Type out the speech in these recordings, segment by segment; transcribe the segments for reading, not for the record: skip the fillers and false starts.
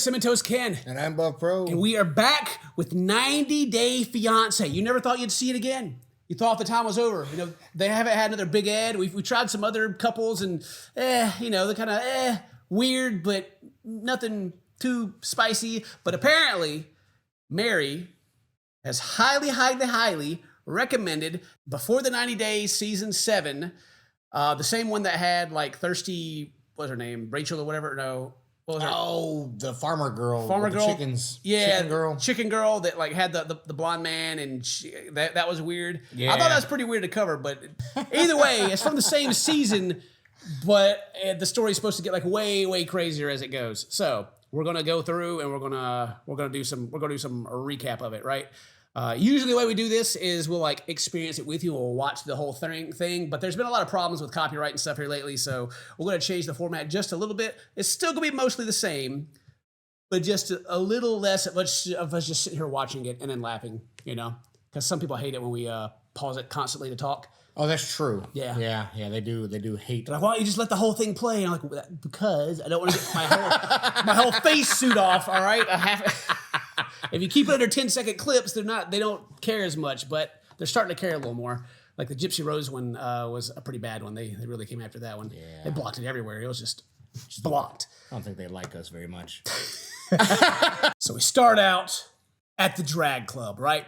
name is CinnamonToastKen. And I'm Buff Pro. And we are back with 90 Day Fiance. You never thought you'd see it again. You thought the time was over. You know, they haven't had another big ad. We tried some other couples and, you know, they're kind of, weird, but nothing too spicy. But apparently, Mary has highly recommended Before the 90 Days Season 7, the same one that had like Thirsty, what's her name? Rachel or whatever? No. What was her? Oh, the farmer girl. Farmer girl. Chickens. Yeah. Chicken girl. That like had the blonde man and that was weird. Yeah. I thought that was pretty weird to cover, but either way, it's from the same season, but the story's supposed to get like way crazier as it goes. So we're gonna go through and we're gonna do some recap of it, right? Usually the way we do this is we'll like experience it with you. We'll watch the whole thing, but there's been a lot of problems with copyright and stuff here lately. So we're going to change the format just a little bit. It's still going to be mostly the same, but just a little less of us just sitting here watching it and then laughing, you know, because some people hate it when we pause it constantly to talk. Oh, that's true. Yeah. Yeah, they do hate. But why don't you just let the whole thing play? And I'm like, because I don't want to get my whole face suit off, all right? If you keep it under 10-second clips, they don't care as much, but they're starting to care a little more. Like the Gypsy Rose one was a pretty bad one. They really came after that one. Yeah. They blocked it everywhere. It was just blocked. I don't think they like us very much. So we start out at the drag club, right?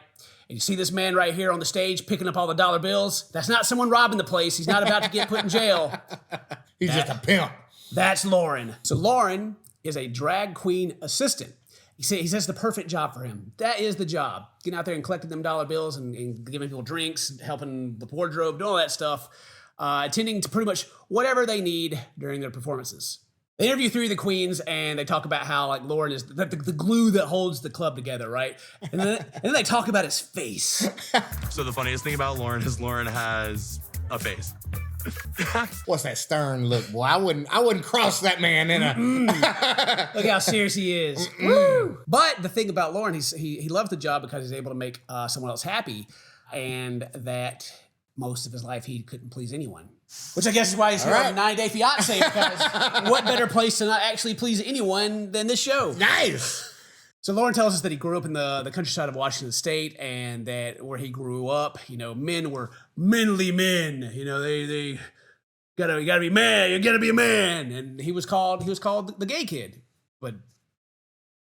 And you see this man right here on the stage picking up all the dollar bills. That's not someone robbing the place. He's not about to get put in jail. He's just a pimp. That's Loren. So Loren is a drag queen assistant. He says the perfect job for him. That is the job. Getting out there and collecting them dollar bills and giving people drinks, helping with wardrobe, doing all that stuff, attending to pretty much whatever they need during their performances. They interview three of the queens, and they talk about how like Loren is the glue that holds the club together, right? And then they talk about his face. So the funniest thing about Loren is Loren has a face. What's that stern look, boy? I wouldn't cross that man in a. Look how serious he is. Woo! But the thing about Loren, he loves the job because he's able to make someone else happy, and that most of his life he couldn't please anyone. Which I guess is why he's here on 90 Day Fiance, because what better place to not actually please anyone than this show? Nice. So Loren tells us that he grew up in the countryside of Washington State, and that where he grew up, you know, men were manly men. You know, you gotta be man. You gotta be a man. And he was called the gay kid, but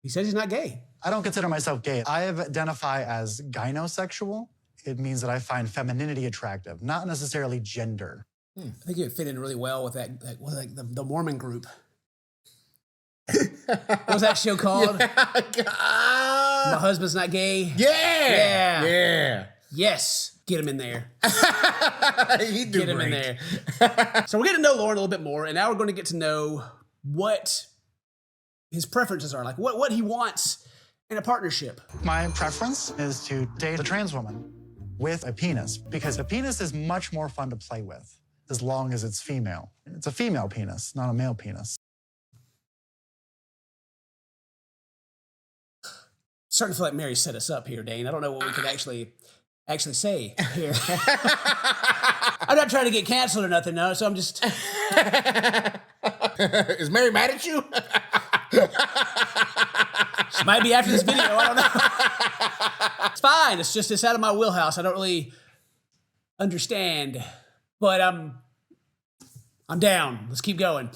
he says he's not gay. I don't consider myself gay. I identify as gynosexual. It means that I find femininity attractive, not necessarily gender. I think it would fit in really well with the Mormon group. What was that show called? My Husband's Not Gay. Yeah. Yes. Get him in there. He do Get him in great. there. So we're getting to know Loren a little bit more, and now we're going to get to know what his preferences are, like what he wants in a partnership. My preference is to date a trans woman with a penis, because a penis is much more fun to play with as long as it's female. It's a female penis, not a male penis. Starting to feel like Mary set us up here, Dane. I don't know what we could actually say here. I'm not trying to get canceled or nothing, no, so I'm just... Is Mary mad at you? She might be after this video, I don't know. It's fine, it's out of my wheelhouse. I don't really understand, but I'm down. Let's keep going.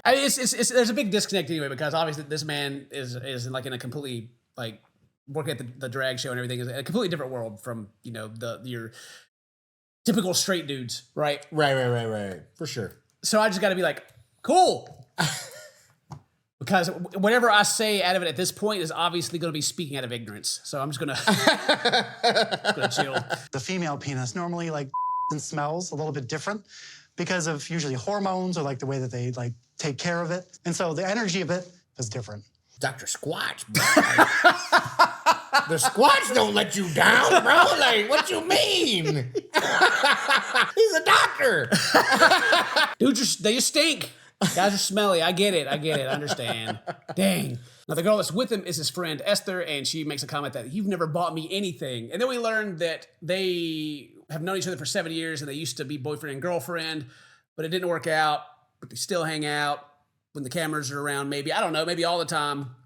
I mean, there's a big disconnect anyway, because obviously this man is like in a completely, like, working at the drag show and everything is a completely different world from, you know, your typical straight dudes, right? Right. For sure. So I just got to be like, cool. Because whatever I say out of it at this point is obviously going to be speaking out of ignorance. So I'm just going to chill. The female penis normally like and smells a little bit different because of usually hormones or like the way that they like take care of it. And so the energy of it is different. Dr. Squatch, bro. The Squatch don't let you down, bro. Like, what you mean? He's a doctor. Dude, they just stink. Guys are smelly. I get it. I understand. Dang. Now, the girl that's with him is his friend Esther, and she makes a comment that you've never bought me anything. And then we learn that they have known each other for 7 years, and they used to be boyfriend and girlfriend, but it didn't work out, but they still hang out. when the cameras are around, maybe. I don't know, maybe all the time.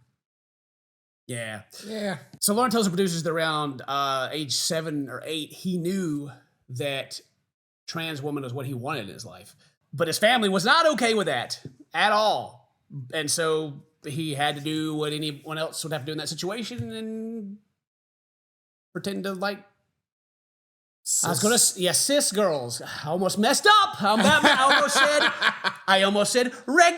Yeah. Yeah. So Loren tells the producers that around age 7 or 8, he knew that trans woman was what he wanted in his life. But his family was not okay with that at all. And so he had to do what anyone else would have to do in that situation and pretend to like... cis girls. I almost messed up. I almost said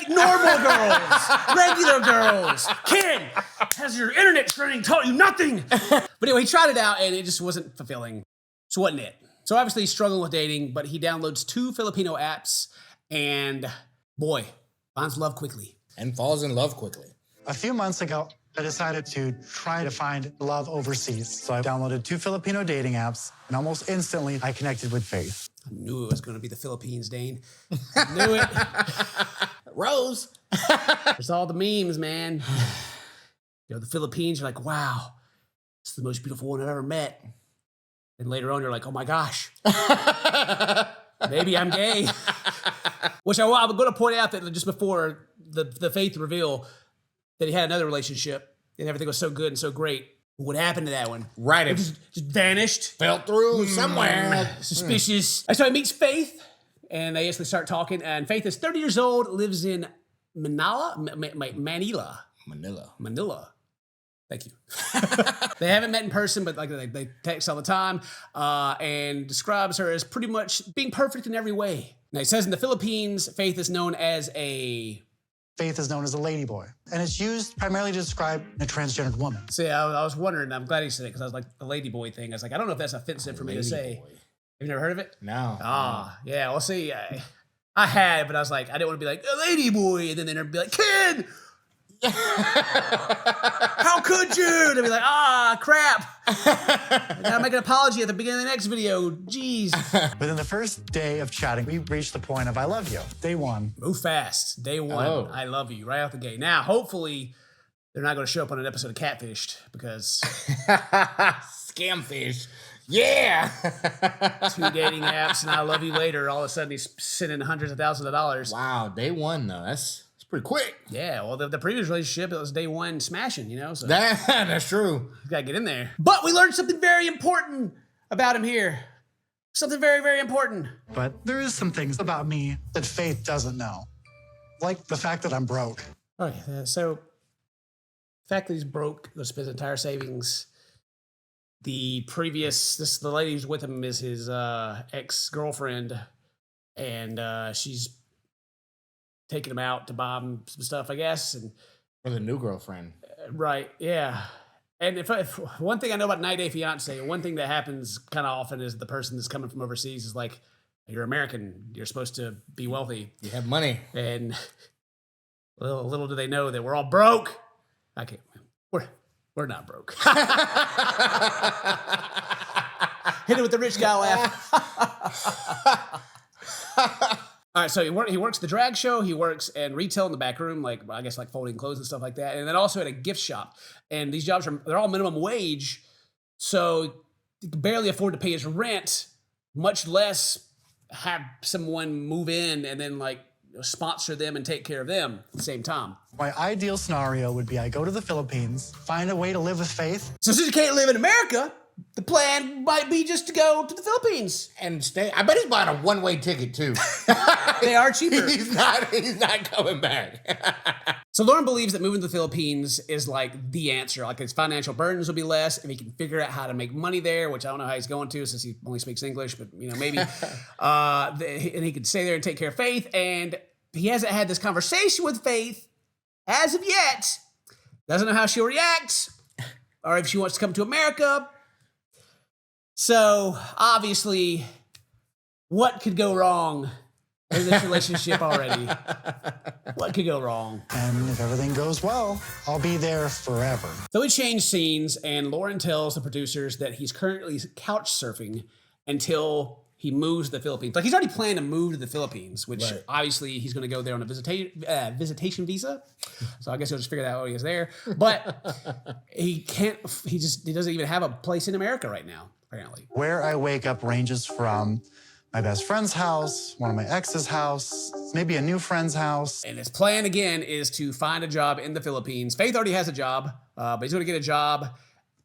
normal girls, regular girls. Ken, has your internet training taught you nothing? But anyway, he tried it out and it just wasn't fulfilling. So wasn't it? So obviously he's struggling with dating, but he downloads 2 Filipino apps and boy, finds love quickly. And falls in love quickly. A few months ago, I decided to try to find love overseas. So I downloaded 2 Filipino dating apps, and almost instantly I connected with Faith. I knew it was going to be the Philippines, Dane. I knew it. Rose. There's all the memes, man. You know, the Philippines, you're like, wow, it's the most beautiful one I've ever met. And later on, you're like, oh my gosh, maybe I'm gay. Which I'm going to point out that just before the Faith reveal that he had another relationship and everything was so good and so great. What happened to that one? Right. It just vanished. Fell through somewhere. Suspicious. So he meets Faith and they basically start talking. And Faith is 30 years old, lives in Manila. Thank you. They haven't met in person, but like they text all the time, and describes her as pretty much being perfect in every way. Now he says in the Philippines, Faith is known as a ladyboy, and it's used primarily to describe a transgendered woman. See, I was wondering. I'm glad he said it because I was like the ladyboy thing. I was like, I don't know if that's offensive for me to say. Have you never heard of it? No. Yeah. Well, see, I had, but I was like, I didn't want to be like a ladyboy, and then they'd be like, kid. How could you? And I'd be like, crap. I gotta make an apology at the beginning of the next video. Jeez. Within the first day of chatting, we reached the point of I love you. Day 1. Move fast. Day 1. Oh. I love you right out the gate. Now, hopefully, they're not going to show up on an episode of Catfished because Scamfish. Yeah. 2 dating apps and I love you later. All of a sudden, he's sending hundreds of thousands of dollars. Wow. Day 1 though. That's pretty quick. Yeah, well, the previous relationship, it was day 1 smashing, you know? So That's true. you gotta get in there. But we learned something very important about him here. Something very, very important. But there is some things about me that Faith doesn't know. Like the fact that I'm broke. Okay, so the fact that he's broke, he'll spend his entire savings. The lady who's with him is his ex-girlfriend, and she's taking him out to buy him some stuff, I guess. And For the new girlfriend. right, yeah. And if one thing I know about 90 Day Fiance, one thing that happens kind of often is the person that's coming from overseas is like, you're American, you're supposed to be wealthy. You have money. And little do they know that we're all broke. We're not broke. Hit it with the rich guy laugh. All right, so he works the drag show, he works in retail in the back room, like I guess like folding clothes and stuff like that, and then also at a gift shop. And these jobs they're all minimum wage, so he can barely afford to pay his rent, much less have someone move in and then like sponsor them and take care of them at the same time. My ideal scenario would be I go to the Philippines, find a way to live with Faith. So since you can't live in America, the plan might be just to go to the Philippines and stay. I bet he's buying a one-way ticket too. They are cheaper. He's not coming back. So Loren believes that moving to the Philippines is like the answer. Like his financial burdens will be less if he can figure out how to make money there, which I don't know how he's going to since he only speaks English, but you know, maybe. And he could stay there and take care of Faith. And he hasn't had this conversation with Faith as of yet. Doesn't know how she'll react or if she wants to come to America. So obviously, what could go wrong in this relationship already? What could go wrong? And if everything goes well, I'll be there forever. So we change scenes, and Loren tells the producers that he's currently couch surfing until he moves to the Philippines. Like he's already planning to move to the Philippines, which obviously he's going to go there on a visitation visa. So I guess he'll just figure that out when he gets there. But he can't. He doesn't even have a place in America right now. Apparently, where I wake up ranges from my best friend's house, one of my ex's house, maybe a new friend's house. And his plan again is to find a job in the Philippines. Faith already has a job, but he's going to get a job,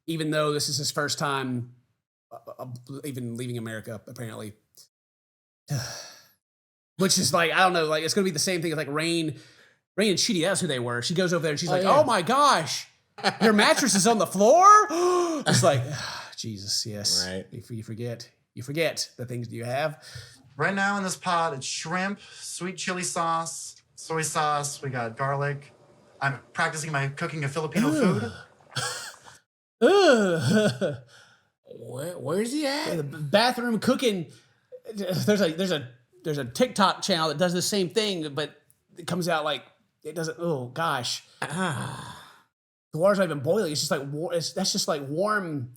even though this is his first time even leaving America, apparently. Which is like, I don't know, like it's going to be the same thing as like Rain and Chidi, that's who they were. She goes over there and she's oh my gosh, your mattress is on the floor? It's like, Jesus, yes. Right. You forget the things you have. Right now in this pot, it's shrimp, sweet chili sauce, soy sauce. We got garlic. I'm practicing my cooking of Filipino food. Where's he at? The bathroom cooking. There's a TikTok channel that does the same thing, but it comes out like it doesn't. Oh gosh, the water's not even boiling. It's just like that's just like warm.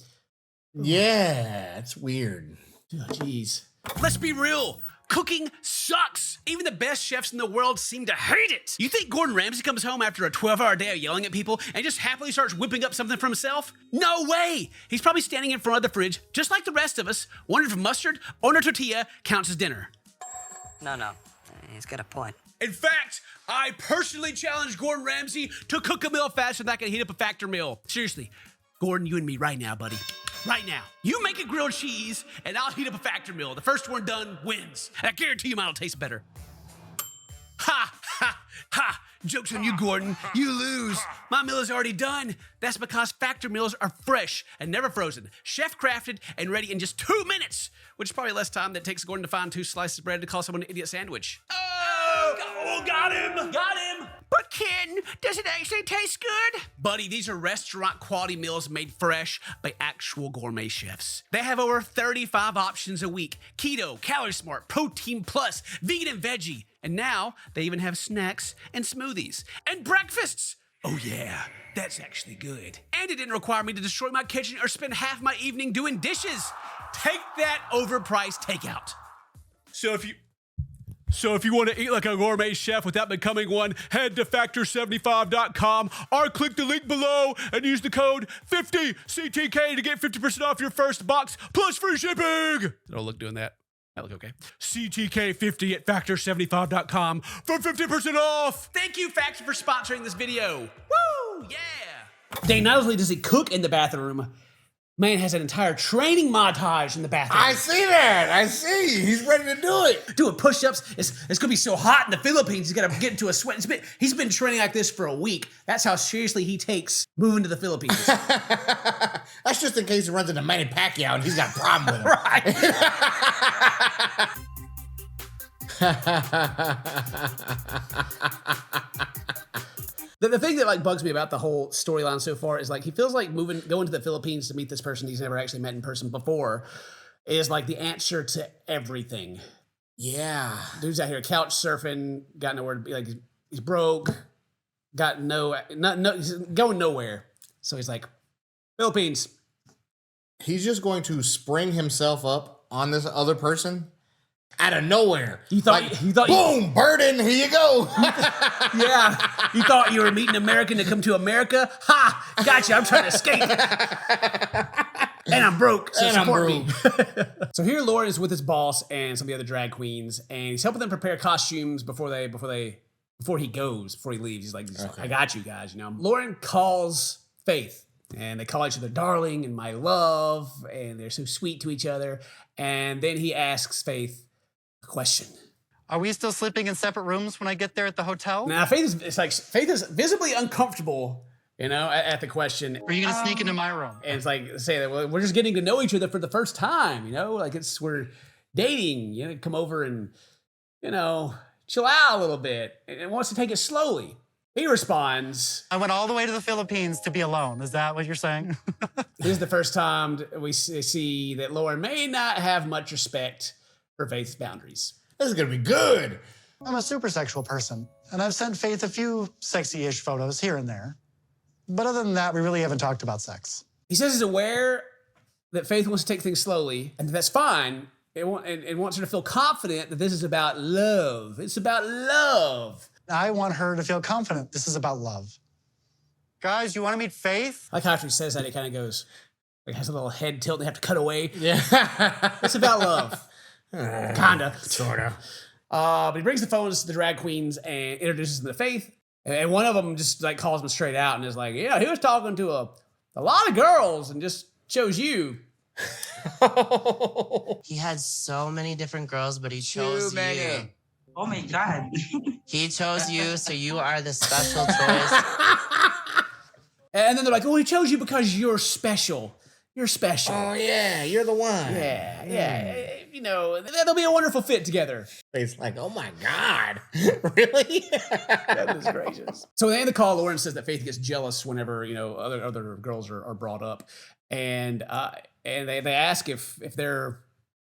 Yeah, it's weird. Oh, jeez. Let's be real. Cooking sucks. Even the best chefs in the world seem to hate it. You think Gordon Ramsay comes home after a 12-hour day of yelling at people and just happily starts whipping up something for himself? No way. He's probably standing in front of the fridge, just like the rest of us, wondering if mustard or a tortilla counts as dinner. No. He's got a point. In fact, I personally challenged Gordon Ramsay to cook a meal faster than I can heat up a Factor meal. Seriously, Gordon, you and me right now, buddy. Right now. You make a grilled cheese, and I'll heat up a Factor meal. The first one done wins. And I guarantee you mine will taste better. Ha, ha, ha. Joke's on you, Gordon. You lose. My meal is already done. That's because Factor meals are fresh and never frozen. Chef-crafted and ready in just 2 minutes, which is probably less time than it takes Gordon to find 2 slices of bread to call someone an idiot sandwich. Oh, got him. Got him. But Ken, does it actually taste good? Buddy, these are restaurant quality meals made fresh by actual gourmet chefs. They have over 35 options a week. Keto, Calorie Smart, Protein Plus, Vegan and Veggie. And now they even have snacks and smoothies and breakfasts. Oh yeah, that's actually good. And it didn't require me to destroy my kitchen or spend half my evening doing dishes. Take that overpriced takeout. So if you want to eat like a gourmet chef without becoming one, head to factor75.com or click the link below and use the code 50CTK to get 50% off your first box plus free shipping. Don't look doing that. I look okay. CTK50 at factor75.com for 50% off. Thank you, Factor, for sponsoring this video. Woo! Yeah. Dang, not only does he cook in the bathroom, man has an entire training montage in the bathroom. I see that. I see. He's ready to do it. Doing push-ups. It's gonna be so hot in the Philippines. He's gotta get into a sweat. He's been training like this for a week. That's how seriously he takes moving to the Philippines. That's just in case he runs into Manny Pacquiao and he's got a problem with him. The thing that like bugs me about the whole storyline so far is like he feels like going to the Philippines to meet this person he's never actually met in person before is like the answer to everything. Yeah. Dude's out here couch surfing, got nowhere to be, like he's broke, got no, he's going nowhere. So he's like, Philippines. He's just going to spring himself up on this other person out of nowhere. You thought boom, burden, here you go. Yeah. You thought you were meeting an American to come to America? Ha! Gotcha. I'm trying to escape. And I'm broke. So support me. So here Loren is with his boss and some of the other drag queens, and he's helping them prepare costumes before he leaves. He's like, I got you guys, you know. Loren calls Faith, and they call each other darling and my love, and they're so sweet to each other. And then he asks Faith a question. Are we still sleeping in separate rooms when I get there at the hotel? Now, Faith is visibly uncomfortable, you know, at the question. Are you gonna sneak into my room? And it's like, say that, well, we're just getting to know each other for the first time, you know? Like, we're dating, you know, come over and, you know, chill out a little bit, and wants to take it slowly. He responds, I went all the way to the Philippines to be alone. Is that what you're saying? this is the first time we see that Loren may not have much respect for Faith's boundaries. This is going to be good. I'm a super sexual person, and I've sent Faith a few sexy-ish photos here and there. But other than that, we really haven't talked about sex. He says he's aware that Faith wants to take things slowly, and that's fine. It wants her to feel confident that this is about love. It's about love. I want her to feel confident this is about love. Guys, you want to meet Faith? I like how after he says that, he kind of goes, like has a little head tilt and they have to cut away. Yeah. It's about love. Kinda. Sorta. But he brings the phones to the drag queens and introduces them to Faith. And one of them just like calls him straight out and is like, yeah, he was talking to a lot of girls and just chose you. He had so many different girls, but he chose you. Oh my God. He chose you, so you are the special choice. And then they're like, oh, he chose you because you're special. You're special. Oh, yeah, you're the one. Yeah. You know, they'll be a wonderful fit together. It's like, oh my God. Really? Goodness gracious. So at the end of the call, Loren says that Faith gets jealous whenever, you know, other girls are brought up. And they ask if they're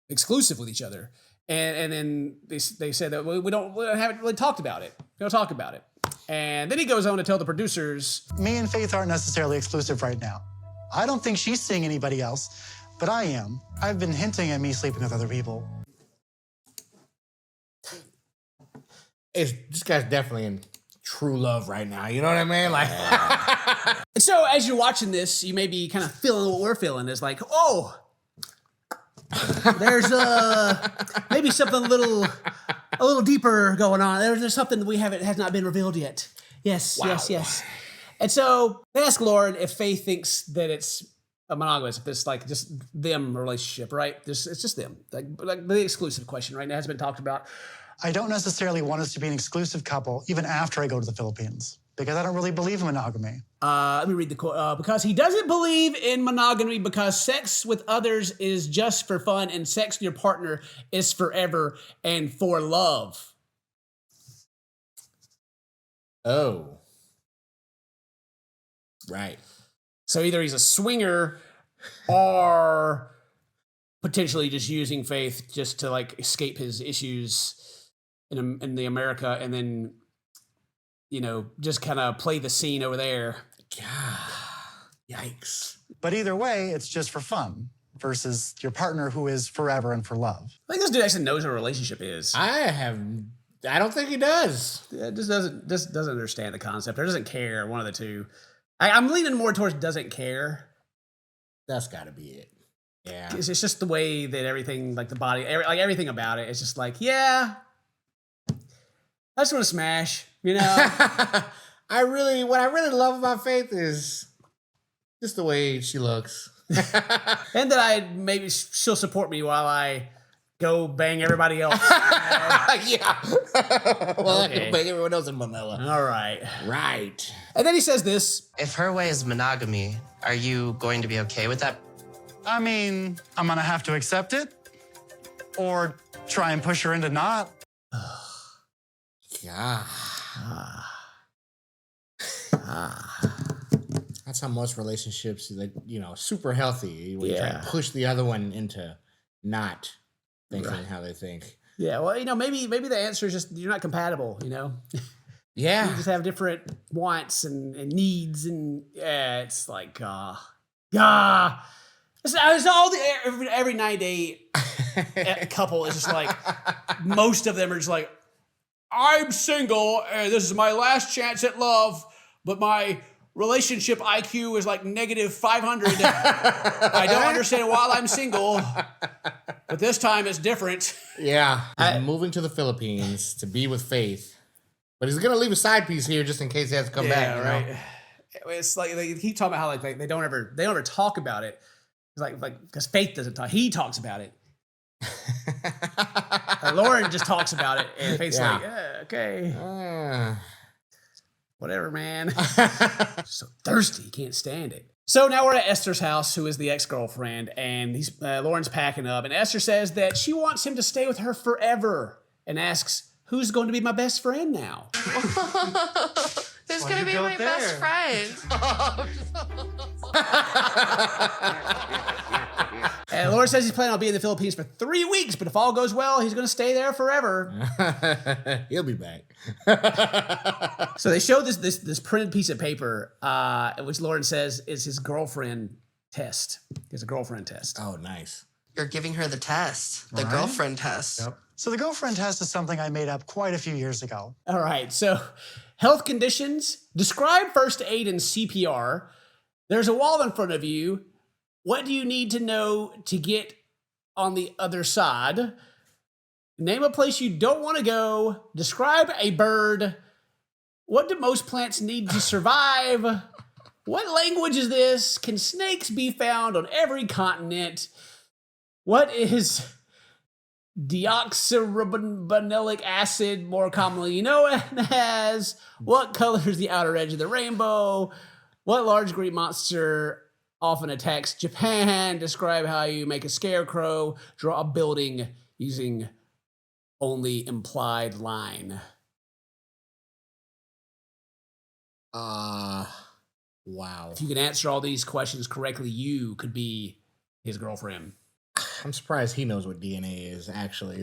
exclusive with each other. And then they said that we haven't really talked about it. We don't talk about it. And then he goes on to tell the producers. Me and Faith aren't necessarily exclusive right now. I don't think she's seeing anybody else, but I am. I've been hinting at me sleeping with other people. This guy's definitely in true love right now. You know what I mean? Like, And so as you're watching this, you may be kind of feeling what we're feeling. It's like, oh, there's maybe something a little deeper going on. There's something that has not been revealed yet. Yes. And so they ask Loren if Faith thinks that it's a monogamous, if it's like just them relationship, right? It's just them. Like the exclusive question right now has been talked about. I don't necessarily want us to be an exclusive couple even after I go to the Philippines, because I don't really believe in monogamy. Let me read the quote. Because he doesn't believe in monogamy because sex with others is just for fun and sex with your partner is forever and for love. oh. Right. So either he's a swinger or potentially just using Faith just to like escape his issues in the America and then, you know, just kind of play the scene over there. God. Yikes. But either way, it's just for fun versus your partner who is forever and for love. I think this dude actually knows what a relationship is. I don't think he does. Yeah, just doesn't understand the concept or doesn't care. One of the two. I'm leaning more towards doesn't care. That's got to be it. Yeah. It's just the way that everything, like the body, like everything about it, it's just like, yeah, I just want to smash, you know? what I really love about Faith is just the way she looks. And that maybe she'll support me while I go bang everybody else. Yeah. Well, I Okay. can bang everyone else in Manila. All right. Right. And then he says this. If her way is monogamy, are you going to be okay with that? I mean, I'm gonna have to accept it or try and push her into not. Yeah. That's how most relationships, like, you know, super healthy. When you try Yeah. to push the other one into not thinking Right. how they think. Yeah, well, you know, maybe the answer is just you're not compatible, you know? Yeah. You just have different wants and needs, and yeah, it's like, it's all every 9-day couple is just like, most of them are just like, I'm single and this is my last chance at love, but my relationship IQ is like -500. I don't understand why I'm single, but this time it's different. Yeah. He's moving to the Philippines to be with Faith. But he's gonna leave a side piece here just in case he has to come back. You know? It's like they keep talking about how like they don't ever talk about it. It's like because Faith doesn't talk. He talks about it. Loren just talks about it, and Faith's Yeah. like, yeah, okay, whatever, man. So thirsty, he can't stand it. So now we're at Esther's house, who is the ex-girlfriend, and Loren's packing up, and Esther says that she wants him to stay with her forever, and asks, "Who's going to be my best friend now?" Who's gonna be my best friend? And Loren says he's planning on being in the Philippines for 3 weeks, but if all goes well, he's going to stay there forever. He'll be back. So they show this printed piece of paper, which Loren says is his girlfriend test. It's a girlfriend test. Oh, nice. You're giving her the test, the girlfriend test. Yep. So the girlfriend test is something I made up quite a few years ago. All right. So health conditions, describe first aid and CPR. There's a wall in front of you. What do you need to know to get on the other side? Name a place you don't want to go. Describe a bird. What do most plants need to survive? What language is this? Can snakes be found on every continent? What is deoxyribonucleic acid, more commonly known as? What color is the outer edge of the rainbow? What large green monster often attacks Japan? Describe how you make a scarecrow. Draw a building using only implied line. Wow. If you can answer all these questions correctly, you could be his girlfriend. I'm surprised he knows what DNA is, actually.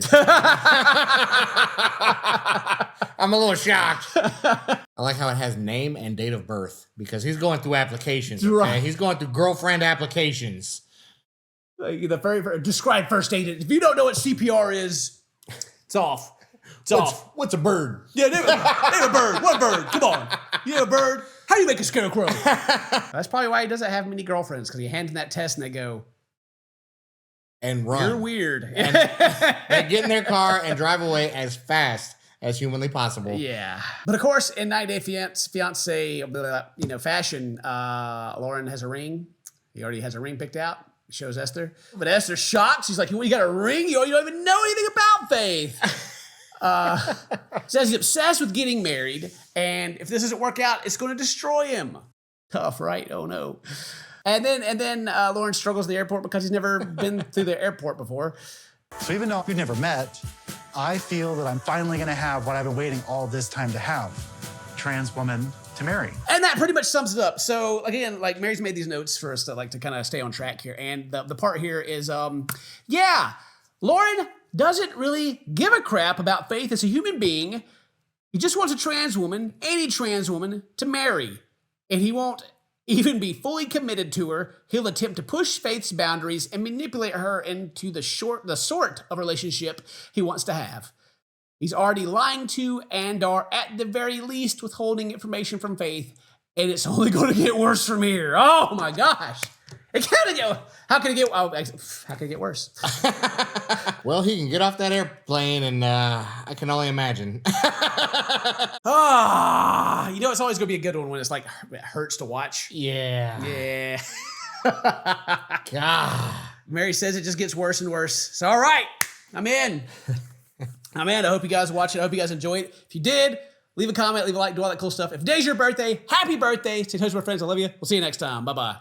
I'm a little shocked. I like how it has name and date of birth because he's going through applications. Okay? Right. He's going through girlfriend applications. Like the very describe first aid. If you don't know what CPR is, it's off. It's off. What's a bird? Yeah, name a bird. What bird? Come on. You have a bird? How do you make a scarecrow? That's probably why he doesn't have many girlfriends, because he hands in that test and they go, And run. you're weird. And they get in their car and drive away as fast as humanly possible. Yeah. But of course, in 90 Day Fiance fashion, Loren has a ring. He already has a ring picked out. He shows Esther. But Esther's shocked. She's like, you got a ring? You don't even know anything about Faith. Says he's obsessed with getting married, and if this doesn't work out, it's going to destroy him. Tough, right? Oh no. And then Loren struggles at the airport because he's never been through the airport before. So even though we've never met, I feel that I'm finally gonna have what I've been waiting all this time to have. Trans woman to marry. And that pretty much sums it up. So again, like Mary's made these notes for us to kind of stay on track here. And the part here is, Loren doesn't really give a crap about Faith as a human being. He just wants a trans woman, any trans woman, to marry. And he won't even be fully committed to her. He'll attempt to push Faith's boundaries and manipulate her into the sort of relationship he wants to have. He's already lying to and are at the very least withholding information from Faith, and it's only going to get worse from here. Oh my gosh. How can it get worse? Well, he can get off that airplane, and I can only imagine. It's always going to be a good one when it's like it hurts to watch. Yeah. God. Mary says it just gets worse and worse. So, all right, I'm in. I hope you guys watch it. I hope you guys enjoy it. If you did, leave a comment, leave a like, do all that cool stuff. If today's your birthday, happy birthday. Say toast to my friends. I love you. We'll see you next time. Bye-bye.